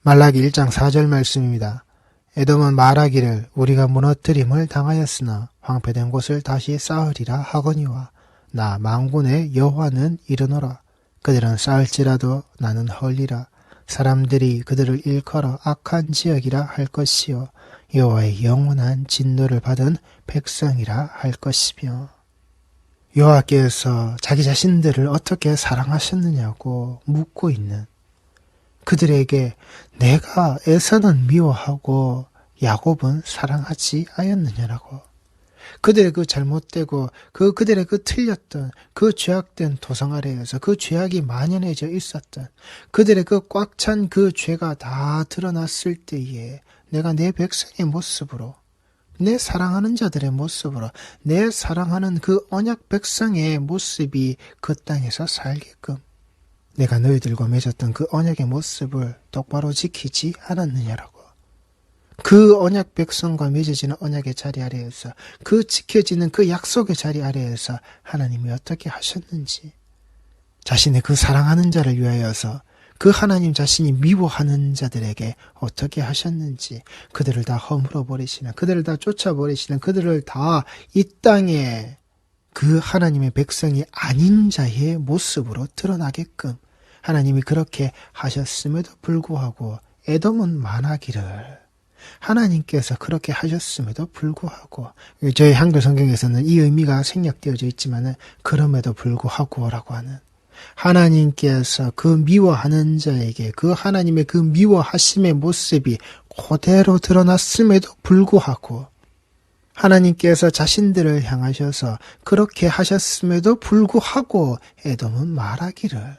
말라기 1장 4절 말씀입니다. 에돔은 말하기를 우리가 무너뜨림을 당하였으나 황폐된 곳을 다시 쌓으리라 하거니와 나 만군의 여호와는 이르노라. 그들은 쌓을지라도 나는 헐리라. 사람들이 그들을 일컬어 악한 지역이라 할 것이요 여호와의 영원한 진노를 받은 백성이라 할 것이며, 여호와께서 자기 자신들을 어떻게 사랑하셨느냐고 묻고 있는 그들에게 내가 에서는 미워하고 야곱은 사랑하지 아니었느냐라고, 그들의 그 잘못되고 그들의 그 틀렸던 그 죄악된 도성 아래에서 그 죄악이 만연해져 있었던 그들의 그 꽉 찬 그 죄가 다 드러났을 때에 내가 내 백성의 모습으로, 내 사랑하는 자들의 모습으로, 내 사랑하는 그 언약 백성의 모습이 그 땅에서 살게끔 내가 너희들과 맺었던 그 언약의 모습을 똑바로 지키지 않았느냐라고. 그 언약 백성과 맺어지는 언약의 자리 아래에서, 그 지켜지는 그 약속의 자리 아래에서 하나님이 어떻게 하셨는지, 자신의 그 사랑하는 자를 위하여서 그 하나님 자신이 미워하는 자들에게 어떻게 하셨는지, 그들을 다 허물어 버리시는, 그들을 다 쫓아버리시는, 그들을 다 이 땅에 그 하나님의 백성이 아닌 자의 모습으로 드러나게끔 하나님이 그렇게 하셨음에도 불구하고 에돔은 말하기를, 하나님께서 그렇게 하셨음에도 불구하고, 저희 한글 성경에서는 이 의미가 생략되어져 있지만 그럼에도 불구하고라고 하는, 하나님께서 그 미워하는 자에게 그 하나님의 그 미워하심의 모습이 그대로 드러났음에도 불구하고, 하나님께서 자신들을 향하셔서 그렇게 하셨음에도 불구하고 에돔은 말하기를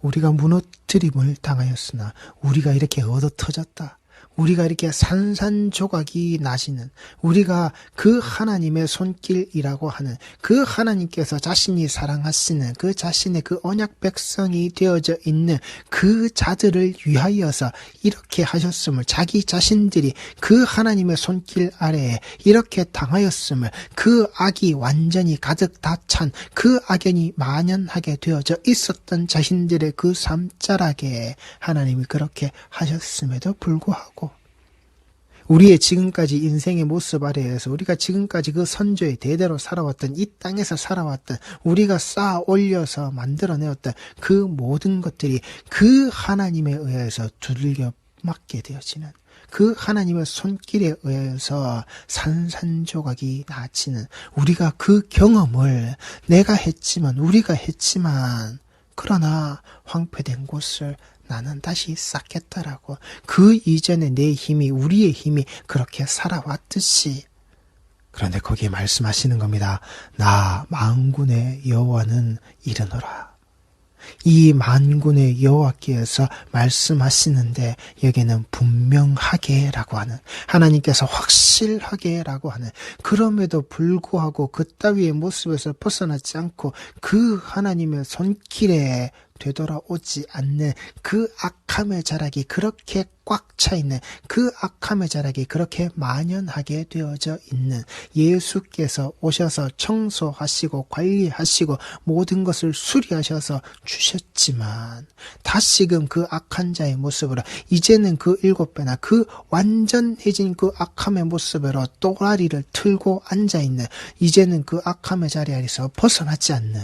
우리가 무너뜨림을 당하였으나 우리가 이렇게 얻어터졌다, 우리가 이렇게 산산조각이 나시는, 우리가 그 하나님의 손길이라고 하는 그 하나님께서 자신이 사랑하시는 그 자신의 그 언약 백성이 되어져 있는 그 자들을 위하여서 이렇게 하셨음을, 자기 자신들이 그 하나님의 손길 아래에 이렇게 당하였음을, 그 악이 완전히 가득 다 찬 그 악연이 만연하게 되어져 있었던 자신들의 그 삶자락에 하나님이 그렇게 하셨음에도 불구하고, 우리의 지금까지 인생의 모습 아래에서 우리가 지금까지 그 선조의 대대로 살아왔던, 이 땅에서 살아왔던, 우리가 쌓아 올려서 만들어내었던 그 모든 것들이 그 하나님에 의해서 두들겨 맞게 되어지는, 그 하나님의 손길에 의해서 산산조각이 나치는, 우리가 그 경험을 내가 했지만, 우리가 했지만, 그러나 황폐된 곳을 나는 다시 쌓겠다라고, 그 이전에 내 힘이, 우리의 힘이 그렇게 살아왔듯이, 그런데 거기에 말씀하시는 겁니다. 나 만군의 여호와는 이르노라. 이 만군의 여호와께서 말씀하시는데 여기는 분명하게라고 하는, 하나님께서 확실하게라고 하는, 그럼에도 불구하고 그 따위의 모습에서 벗어나지 않고 그 하나님의 손길에 되돌아오지 않는 그 악함의 자락이 그렇게 꽉 차 있는, 그 악함의 자락이 그렇게 만연하게 되어져 있는, 예수께서 오셔서 청소하시고 관리하시고 모든 것을 수리하셔서 주셨지만 다시금 그 악한 자의 모습으로, 이제는 그 7배나 그 완전해진 그 악함의 모습으로 또라리를 틀고 앉아있는, 이제는 그 악함의 자리에서 벗어나지 않는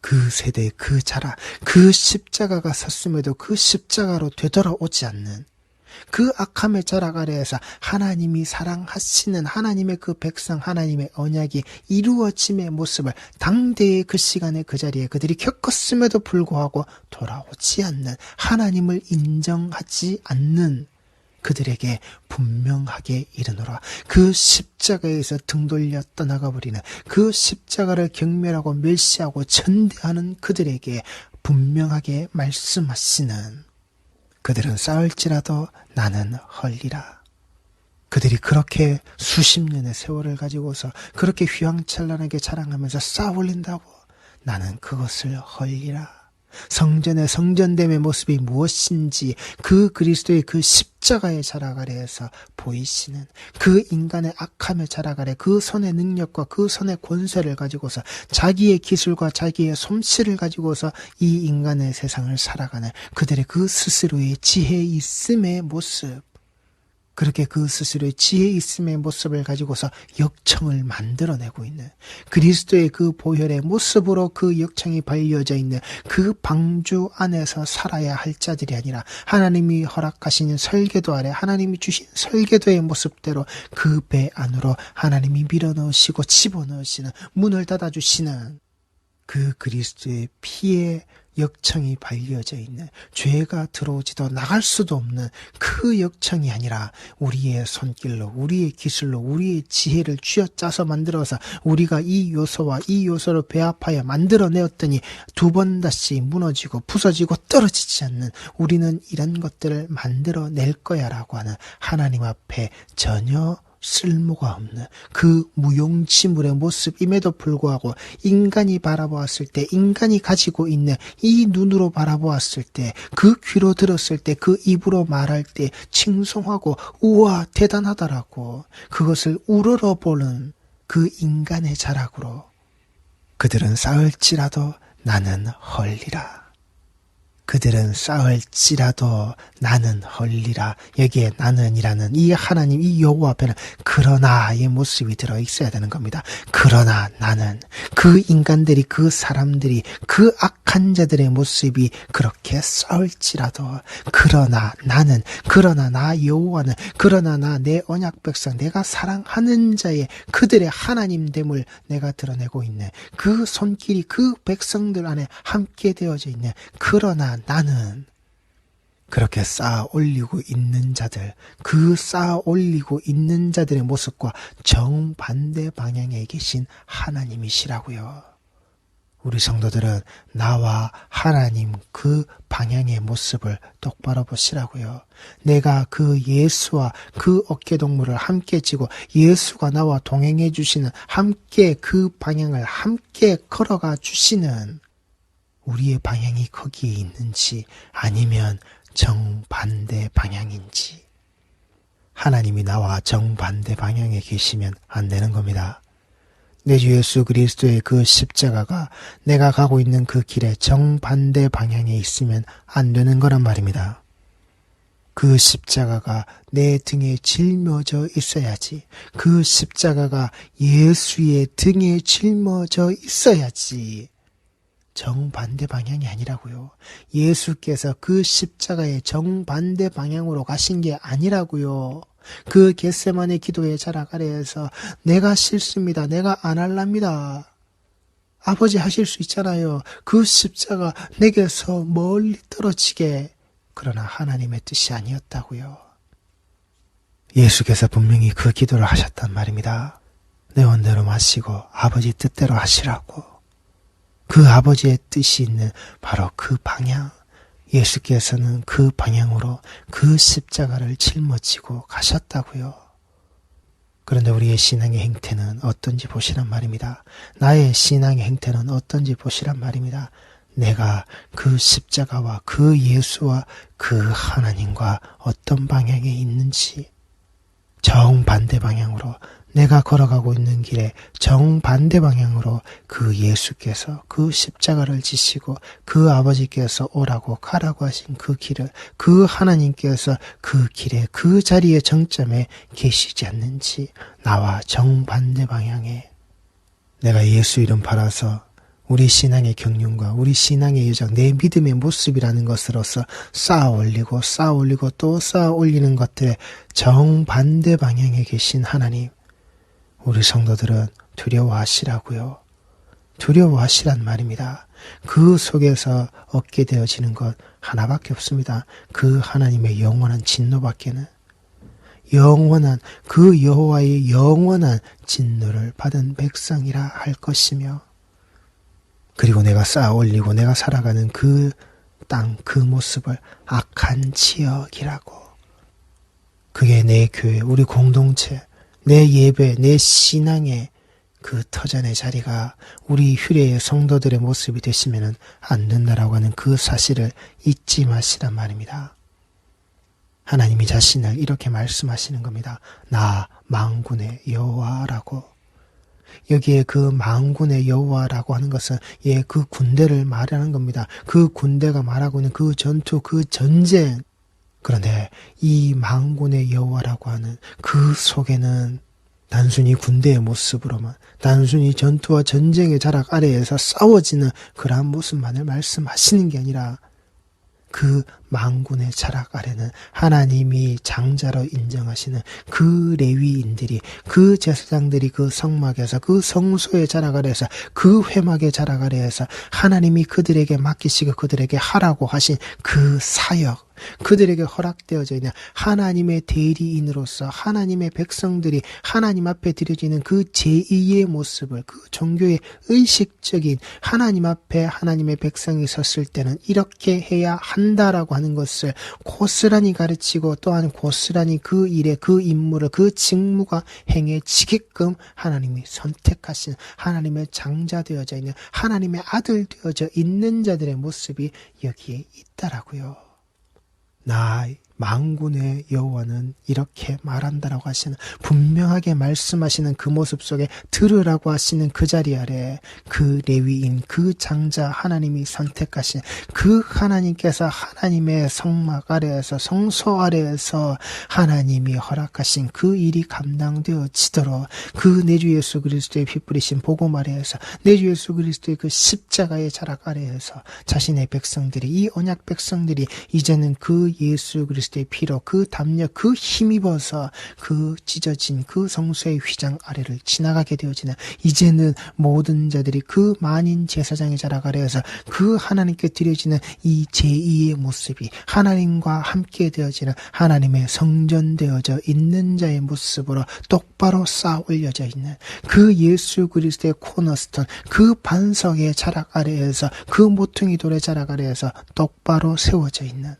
그 세대, 그 자라, 그 십자가가 섰음에도 그 십자가로 되돌아오지 않는 그 악함의 자락 아래에서 하나님이 사랑하시는 하나님의 그 백성, 하나님의 언약이 이루어짐의 모습을 당대의 그 시간에 그 자리에 그들이 겪었음에도 불구하고 돌아오지 않는, 하나님을 인정하지 않는 그들에게 분명하게 이르노라. 그 십자가에서 등 돌려 떠나가버리는, 그 십자가를 경멸하고 멸시하고 천대하는 그들에게 분명하게 말씀하시는, 그들은 쌓을지라도 나는 헐리라. 그들이 그렇게 수십 년의 세월을 가지고서 그렇게 휘황찬란하게 자랑하면서 쌓아 올린다고, 나는 그것을 헐리라. 성전의 성전됨의 모습이 무엇인지, 그 그리스도의 그 십자가 십자가의 자락 아래에서 보이시는 그 인간의 악함의 자락 아래 그 손의 능력과 그 손의 권세를 가지고서 자기의 기술과 자기의 솜씨를 가지고서 이 인간의 세상을 살아가는 그들의 그 스스로의 지혜 있음의 모습, 그렇게 그 스스로의 지혜 있음의 모습을 가지고서 역청을 만들어내고 있는 그리스도의 그 보혈의 모습으로 그 역청이 발려져 있는 그 방주 안에서 살아야 할 자들이 아니라 하나님이 허락하시는 설계도 아래 하나님이 주신 설계도의 모습대로 그 배 안으로 하나님이 밀어넣으시고 집어넣으시는 문을 닫아주시는 그 그리스도의 피에 역청이 발려져 있는 죄가 들어오지도 나갈 수도 없는 그 역청이 아니라 우리의 손길로 우리의 기술로 우리의 지혜를 쥐어짜서 만들어서 우리가 이 요소와 이 요소를 배합하여 만들어내었더니 두 번 다시 무너지고 부서지고 떨어지지 않는 우리는 이런 것들을 만들어낼 거야 라고 하는 하나님 앞에 전혀 쓸모가 없는 그 무용지물의 모습임에도 불구하고 인간이 바라보았을 때 인간이 가지고 있는 이 눈으로 바라보았을 때 그 귀로 들었을 때 그 입으로 말할 때 칭송하고 우와 대단하다라고 그것을 우러러보는 그 인간의 자락으로 그들은 쌓을지라도 나는 헐리라. 그들은 쌓을지라도 나는 헐리라. 여기에 나는이라는 이 하나님 이 여호와 앞에는 그러나의 모습이 들어 있어야 되는 겁니다. 그러나 나는 그 인간들이 그 사람들이 그 악한 자들의 모습이 그렇게 쌓을지라도 그러나 나는 그러나 나 여호와는 그러나 나 내 언약 백성 내가 사랑하는 자의 그들의 하나님됨을 내가 드러내고 있는 그 손길이 그 백성들 안에 함께 되어져 있는 그러나 나는 그렇게 쌓아 올리고 있는 자들, 그 쌓아 올리고 있는 자들의 모습과 정반대 방향에 계신 하나님이시라고요. 우리 성도들은 나와 하나님 그 방향의 모습을 똑바로 보시라고요. 내가 그 예수와 그 어깨동무를 함께 쥐고 예수가 나와 동행해 주시는 함께 그 방향을 함께 걸어가 주시는 우리의 방향이 거기에 있는지 아니면 정반대 방향인지 하나님이 나와 정반대 방향에 계시면 안 되는 겁니다. 내 주 예수 그리스도의 그 십자가가 내가 가고 있는 그 길에 정반대 방향에 있으면 안 되는 거란 말입니다. 그 십자가가 내 등에 짊어져 있어야지. 그 십자가가 예수의 등에 짊어져 있어야지. 정반대 방향이 아니라고요. 예수께서 그 십자가의 정반대 방향으로 가신 게 아니라고요. 그 겟세마네 기도의 자락 아래에서 내가 싫습니다. 내가 안 할랍니다. 아버지 하실 수 있잖아요. 그 십자가 내게서 멀리 떨어지게. 그러나 하나님의 뜻이 아니었다고요. 예수께서 분명히 그 기도를 하셨단 말입니다. 내 원대로 마시고 아버지 뜻대로 하시라고. 그 아버지의 뜻이 있는 바로 그 방향, 예수께서는 그 방향으로 그 십자가를 짊어지고 가셨다고요. 그런데 우리의 신앙의 행태는 어떤지 보시란 말입니다. 나의 신앙의 행태는 어떤지 보시란 말입니다. 내가 그 십자가와 그 예수와 그 하나님과 어떤 방향에 있는지 정반대 방향으로 내가 걸어가고 있는 길에 정반대 방향으로 그 예수께서 그 십자가를 지시고 그 아버지께서 오라고 가라고 하신 그 길을 그 하나님께서 그 길에 그 자리에 정점에 계시지 않는지 나와 정반대 방향에 내가 예수 이름 팔아서 우리 신앙의 경륜과 우리 신앙의 여정, 내 믿음의 모습이라는 것으로서 쌓아 올리고 또 쌓아 올리는 것들의 정반대 방향에 계신 하나님, 우리 성도들은 두려워하시라고요. 두려워하시란 말입니다. 그 속에서 얻게 되어지는 것 하나밖에 없습니다. 그 하나님의 영원한 진노밖에는 영원한 그 여호와의 영원한 진노를 받은 백성이라 할 것이며 그리고 내가 쌓아 올리고 내가 살아가는 그 땅, 그 모습을 악한 지역이라고. 그게 내 교회, 우리 공동체, 내 예배, 내 신앙의 그 터전의 자리가 우리 휴례의 성도들의 모습이 되시면 안 된다라고 하는 그 사실을 잊지 마시란 말입니다. 하나님이 자신을 이렇게 말씀하시는 겁니다. 나 만군의 여호와라고. 여기에 그 만군의 여호와라고 하는 것은 그 군대를 말하는 겁니다. 그 군대가 말하고 있는 그 전투, 그 전쟁. 그런데 이 만군의 여호와라고 하는 그 속에는 단순히 군대의 모습으로만, 단순히 전투와 전쟁의 자락 아래에서 싸워지는 그러한 모습만을 말씀하시는 게 아니라 그 만군의 자락 아래는 하나님이 장자로 인정하시는 그 레위인들이, 그 제사장들이 그 성막에서, 그 성소의 자락 아래에서, 그 회막의 자락 아래에서 하나님이 그들에게 맡기시고 그들에게 하라고 하신 그 사역, 그들에게 허락되어져 있는 하나님의 대리인으로서 하나님의 백성들이 하나님 앞에 드려지는 그 제2의 모습을, 그 종교의 의식적인 하나님 앞에 하나님의 백성이 섰을 때는 이렇게 해야 한다라고 하는 것을 고스란히 가르치고, 또한 고스란히 그 일에, 그 임무를, 그 직무가 행해지게끔 하나님이 선택하신, 하나님의 장자 되어져 있는, 하나님의 아들 되어져 있는 자들의 모습이 여기에 있다라고요. 나 만군의 여호와는 이렇게 말한다라고 하시는, 분명하게 말씀하시는 그 모습 속에 들으라고 하시는 그 자리 아래 그 레위인, 그 장자, 하나님이 선택하신 그 하나님께서 하나님의 성막 아래에서, 성소 아래에서 하나님이 허락하신 그 일이 감당되어지도록 그 내 주 예수 그리스도의 피 뿌리신 복음 아래에서, 내 주 예수 그리스도의 그 십자가의 자락 아래에서 자신의 백성들이, 이 언약 백성들이 이제는 그 예수 그리스도의 피로 그 담력, 그 힘입어서 그 찢어진 그 성소의 휘장 아래를 지나가게 되어지는, 이제는 모든 자들이 그 만인 제사장의 자락 아래에서 그 하나님께 드려지는 이 제2의 모습이 하나님과 함께 되어지는, 하나님의 성전되어져 있는 자의 모습으로 똑바로 쌓아 올려져 있는 그 예수 그리스도의 코너스톤, 그 반석의 자락 아래에서, 그 모퉁이 돌의 자락 아래에서 똑바로 세워져 있는,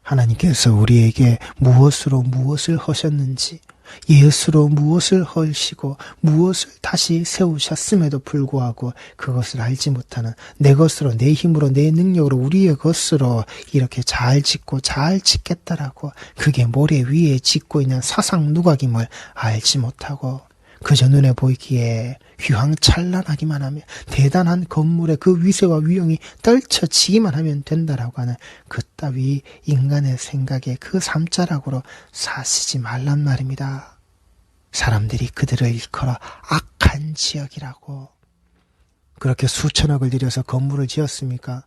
하나님께서 우리에게 무엇으로 무엇을 하셨는지, 예수로 무엇을 하시고 무엇을 다시 세우셨음에도 불구하고 그것을 알지 못하는, 내 것으로, 내 힘으로, 내 능력으로, 우리의 것으로 이렇게 잘 짓고 잘 짓겠다라고 그게 모래 위에 짓고 있는 사상 누각임을 알지 못하고 그저 눈에 보이기에 휘황찬란하기만 하면, 대단한 건물의 그 위세와 위용이 떨쳐지기만 하면 된다라고 하는 그따위 인간의 생각에 그 삶자락으로 사시지 말란 말입니다. 사람들이 그들을 일컬어 악한 지역이라고. 그렇게 수천억을 들여서 건물을 지었습니까?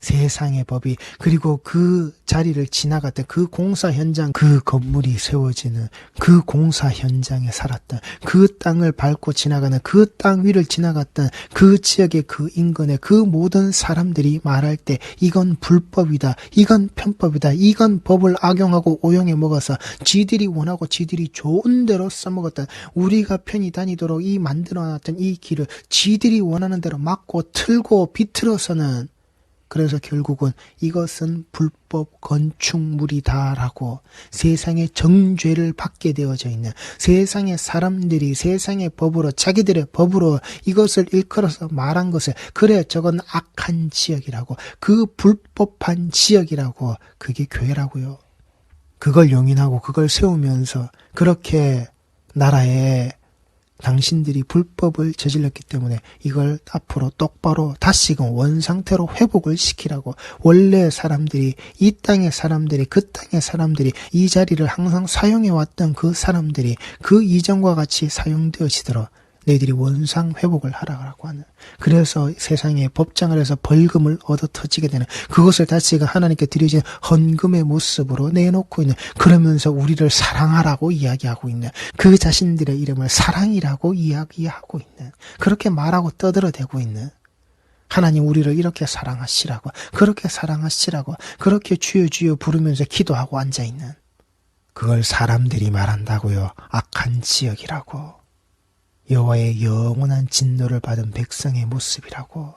세상의 법이, 그리고 그 자리를 지나갔던 그 공사 현장, 그 건물이 세워지는 그 공사 현장에 살았던, 그 땅을 밟고 지나가는, 그 땅 위를 지나갔던 그 지역의 그 인근의 그 모든 사람들이 말할 때 이건 불법이다, 이건 편법이다, 이건 법을 악용하고 오용해 먹어서 지들이 원하고 지들이 좋은 대로 써먹었던, 우리가 편히 다니도록 이 만들어놨던 이 길을 지들이 원하는 대로 막고 틀고 비틀어서는, 그래서 결국은 이것은 불법 건축물이다라고 세상의 정죄를 받게 되어져 있는, 세상의 사람들이 세상의 법으로, 자기들의 법으로 이것을 일컬어서 말한 것을, 그래 저건 악한 지역이라고, 그 불법한 지역이라고, 그게 교회라고요. 그걸 용인하고 그걸 세우면서 그렇게 나라에 당신들이 불법을 저질렀기 때문에 이걸 앞으로 똑바로 다시금 원상태로 회복을 시키라고, 원래 사람들이, 이 땅의 사람들이, 그 땅의 사람들이, 이 자리를 항상 사용해왔던 그 사람들이 그 이전과 같이 사용되어지도록 너희들이 원상 회복을 하라고 하는, 그래서 세상에 법정을 해서 벌금을 얻어 터지게 되는, 그것을 다시금 하나님께 드려진 헌금의 모습으로 내놓고 있는, 그러면서 우리를 사랑하라고 이야기하고 있는, 그 자신들의 이름을 사랑이라고 이야기하고 있는, 그렇게 말하고 떠들어대고 있는, 하나님 우리를 이렇게 사랑하시라고, 그렇게 사랑하시라고, 그렇게 주여 주여 부르면서 기도하고 앉아있는, 그걸 사람들이 말한다고요. 악한 지역이라고. 여호와의 영원한 진노를 받은 백성의 모습이라고.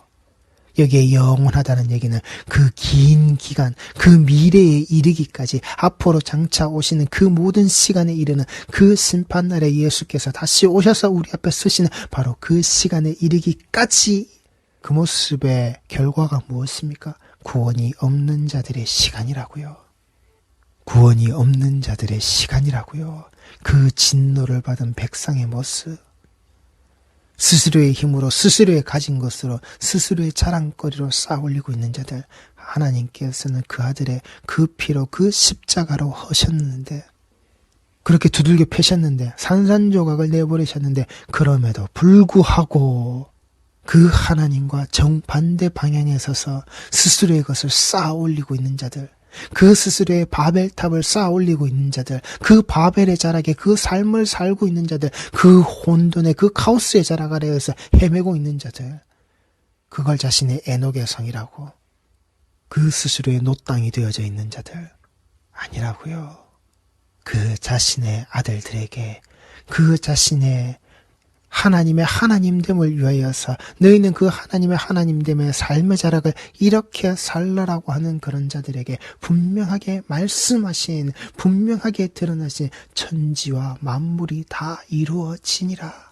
여기에 영원하다는 얘기는 그 긴 기간, 그 미래에 이르기까지, 앞으로 장차 오시는 그 모든 시간에 이르는 그 심판날에 예수께서 다시 오셔서 우리 앞에 서시는 바로 그 시간에 이르기까지, 그 모습의 결과가 무엇입니까? 구원이 없는 자들의 시간이라고요. 구원이 없는 자들의 시간이라고요. 그 진노를 받은 백성의 모습, 스스로의 힘으로 스스로의 가진 것으로 스스로의 자랑거리로 쌓아올리고 있는 자들, 하나님께서는 그 아들의 그 피로 그 십자가로 하셨는데, 그렇게 두들겨 패셨는데, 산산조각을 내버리셨는데, 그럼에도 불구하고 그 하나님과 정반대 방향에 서서 스스로의 것을 쌓아올리고 있는 자들, 그 스스로의 바벨탑을 쌓아 올리고 있는 자들, 그 바벨의 자락에 그 삶을 살고 있는 자들, 그 혼돈의 그 카오스의 자락 아래에서 헤매고 있는 자들, 그걸 자신의 에녹의 성이라고, 그 스스로의 노땅이 되어져 있는 자들 아니라고요. 그 자신의 아들들에게 그 자신의 하나님의 하나님됨을 위하여서 너희는 그 하나님의 하나님됨의 삶의 자락을 이렇게 살라라고 하는 그런 자들에게 분명하게 말씀하신, 분명하게 드러나신 천지와 만물이 다 이루어지니라.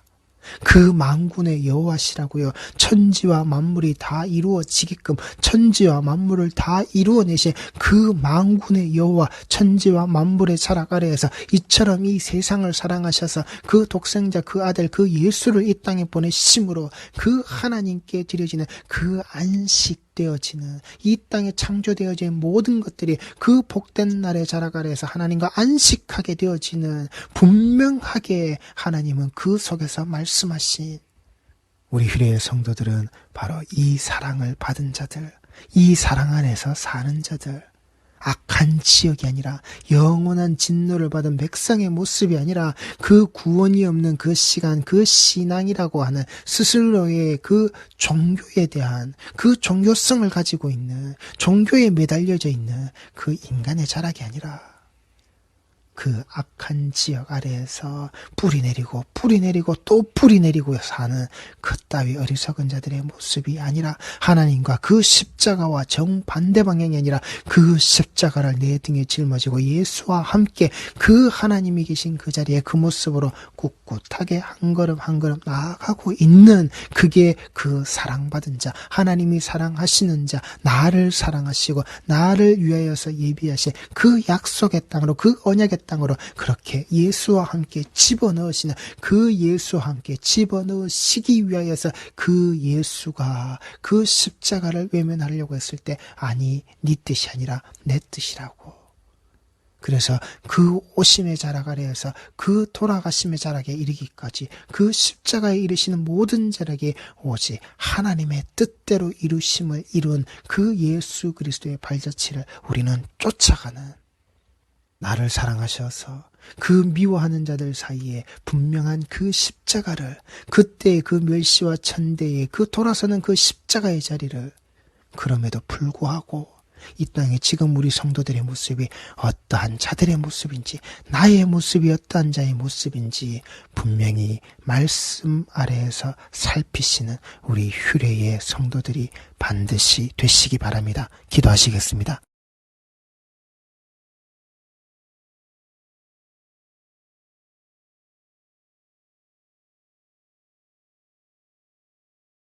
그 만군의 여호와시라고요. 천지와 만물이 다 이루어지게끔 천지와 만물을 다 이루어내신 그 만군의 여호와, 천지와 만물의 자락 아래에서 이처럼 이 세상을 사랑하셔서 그 독생자 그 아들 그 예수를 이 땅에 보내심으로 그 하나님께 드려지는 그 안식되어지는 이 땅에 창조되어진 모든 것들이 그 복된 날의 자락 아래에서 하나님과 안식하게 되어지는, 분명하게 하나님은 그 속에서 말씀하신 우리 휴례의 성도들은 바로 이 사랑을 받은 자들, 이 사랑 안에서 사는 자들, 악한 지역이 아니라 영원한 진노를 받은 백성의 모습이 아니라 그 구원이 없는 그 시간, 그 신앙이라고 하는 스스로의 그 종교에 대한 그 종교성을 가지고 있는, 종교에 매달려져 있는 그 인간의 자락이 아니라 그 악한 지역 아래에서 뿌리 내리고 또 뿌리 내리고 사는 그따위 어리석은 자들의 모습이 아니라 하나님과 그 십자가와 정반대 방향이 아니라 그 십자가를 내 등에 짊어지고 예수와 함께 그 하나님이 계신 그 자리에 그 모습으로 꿋꿋하게 한 걸음 한 걸음 나아가고 있는, 그게 그 사랑받은 자, 하나님이 사랑하시는 자, 나를 사랑하시고 나를 위하여서 예비하신 그 약속의 땅으로, 그 언약의 땅으로 그렇게 예수와 함께 집어넣으시는, 그 예수와 함께 집어넣으시기 위하여서 그 예수가 그 십자가를 외면하려고 했을 때, 아니 네 뜻이 아니라 내 뜻이라고. 그래서 그 오심의 자락 아래에서 그 돌아가심의 자락에 이르기까지 그 십자가에 이르시는 모든 자락이 오직 하나님의 뜻대로 이루심을 이룬 그 예수 그리스도의 발자취를 우리는 쫓아가는, 나를 사랑하셔서 그 미워하는 자들 사이에 분명한 그 십자가를, 그때의 그 멸시와 천대의 그 돌아서는 그 십자가의 자리를, 그럼에도 불구하고 이 땅에 지금 우리 성도들의 모습이 어떠한 자들의 모습인지, 나의 모습이 어떠한 자의 모습인지 분명히 말씀 아래에서 살피시는 우리 휴례의 성도들이 반드시 되시기 바랍니다. 기도하시겠습니다.